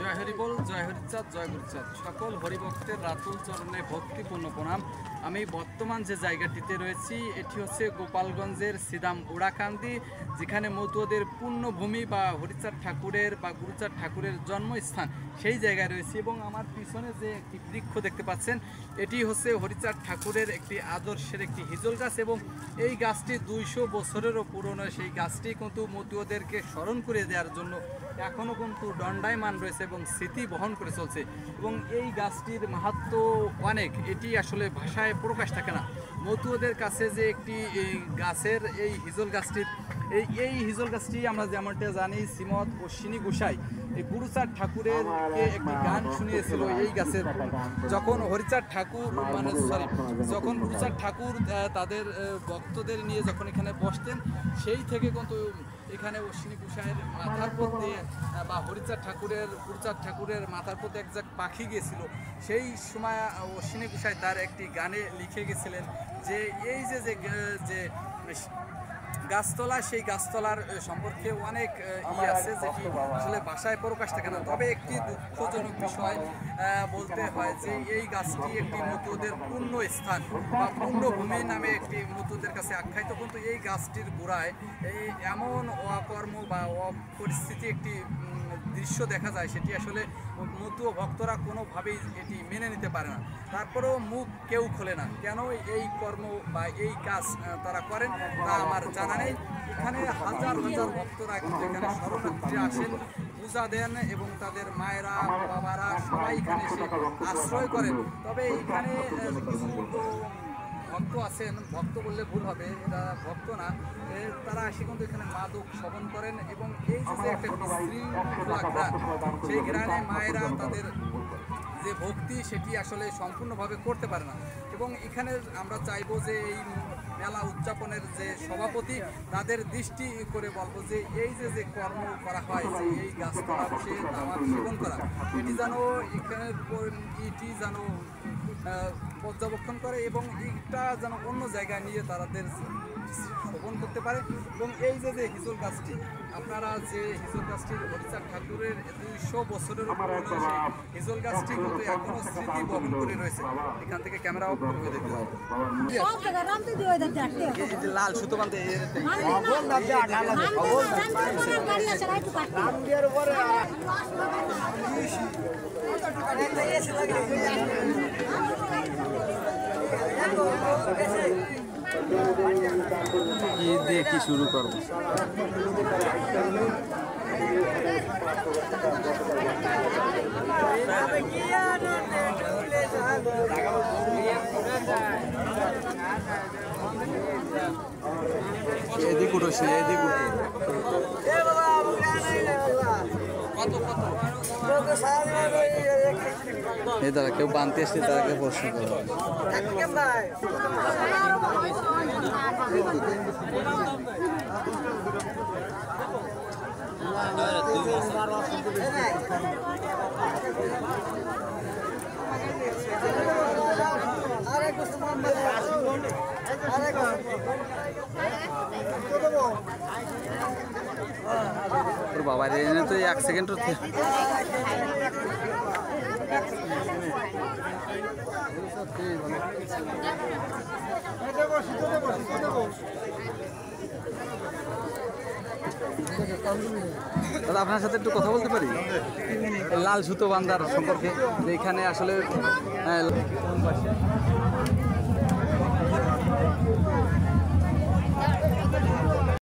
জয় হরিবোল, জয় হরিচাঁদ, জয় গুরুচাঁদ। সকল হরিভক্তের রাতুল চরণে ভক্তিপূর্ণ প্রণাম। আমি বর্তমান যে জায়গাটিতে রয়েছি এটি হচ্ছে গোপালগঞ্জের সিদাম উড়াকান্দি, যেখানে মতুয়াদের পুণ্যভূমি বা হরিচাঁদ ঠাকুরের বা গুরুচাঁদ ঠাকুরের জন্মস্থান, সেই জায়গায় রয়েছে। এবং আমার পিছনে যে একটি বৃক্ষ দেখতে পাচ্ছেন এটি হচ্ছে হরিচাঁদ ঠাকুরের একটি আদর্শের একটি হিজল গাছ, এবং এই গাছটি 200 বছরেরও পুরনো। সেই গাছটি কিন্তু মতুয়াদেরকে স্মরণ করে দেওয়ার জন্য এখনও কিন্তু দণ্ডায়মান রয়েছে এবং স্মৃতি বহন করে চলছে। এবং এই গাছটির মাহাত্ম্য অনেক, এটি আসলে ভাষায় প্রকাশ থাকে না। মতুয়াদের কাছে যে একটি গাছের এই হিজল গাছটির এই হিজল গাছটি আমরা যেমনটা জানি, শ্রীমৎ অশ্বিনী গোসাই এই গুরুচাঁদ ঠাকুরের একটি গান শুনিয়েছিল এই গাছের, যখন হরিচাঁদ ঠাকুর যখন গুরুচাঁদ ঠাকুর তাদের ভক্তদের নিয়ে যখন এখানে বসতেন, সেই থেকে কিন্তু এখানে অশ্বিনী গোসাইয়ের মাথার পর দিয়ে বা হরিচাঁদ ঠাকুরের গুরুচাঁদ ঠাকুরের মাথার পর এক জায়গায় পাখি গিয়েছিল। সেই সময় অশ্বিনী গোসাই তার একটি গানে লিখে গেছিলেন যে এই যে গাছতলা, সেই গাছতলার সম্পর্কে অনেক আছে যেটি আসলে ভাষায় প্রকাশ থাকে না। তবে একটি দুঃখজনক বিষয় বলতে হয় যে এই গাছটি একটি মতুয়াদের পুণ্য স্থান বা পুণ্যভূমি নামে একটি মতুয়াদের কাছে আখ্যায়িত, কিন্তু এই গাছটির গোড়ায় এই এমন অকর্ম বা অপরিস্থিতি একটি দৃশ্য দেখা যায়, সেটি আসলে মতুয়া ভক্তরা কোনোভাবেই এটি মেনে নিতে পারে না। তারপরেও মুখ কেউ খোলে না। কেন এই কর্ম বা এই কাজ তারা করেন তা আমার জানা নেই। এখানে হাজার হাজার ভক্তরা কিন্তু এখানে শরণার্থী আসেন, পূজা দেন এবং তাদের মায়েরা বাবারা সবাই এখানে এসে আশ্রয় করেন। তবে এখানে কিছু ভক্ত আছেন, ভক্ত বললে ভুল হবে, এরা ভক্ত না, তারা আসে কিন্তু এখানে মাদক সেবন করেন। এবং এই যে একটা বিশৃঙ্খলা গ্রান, সেই গ্রানে মায়েরা তাদের যে ভক্তি সেটি আসলে সম্পূর্ণভাবে করতে পারে না। এবং এখানে আমরা চাইবো যে এই মেলা উদযাপনের যে সভাপতি, তাদের দৃষ্টি করে বলবো যে এই যে কর্ম করা হয়, যে এই গাছতলা বসে তামাক সেবন করা, এটি যেন এখানের এটি যেন পর্যবেক্ষণ করে এবং এটা যেন অন্য জায়গায় নিয়ে তাদের শোভন করতে পারে। এবং এই যে হিজল গাছটি, আপনারা যে হিজল গাছটি হরিচাঁদ ঠাকুরের 200 বছরের উপরে হিজল গাছটি কিন্তু এখনো স্মৃতি বহন করে রয়েছে। এখান থেকে ক্যামেরা অফ করে দেখতে হবে। লাল সুতো বাঁধে দিয়ে কি শুরু করবো। এদিক উঠোছি, এদিক উঠো। এই দাদা কেউ বানতে এসছে, তাদেরকে প্রশ্ন করো। বাবা এনে তো 1 সেকেন্ড দাদা আপনার সাথে একটু কথা বলতে পারি লাল সুতো বান্ধার সম্পর্কে। এখানে আসলে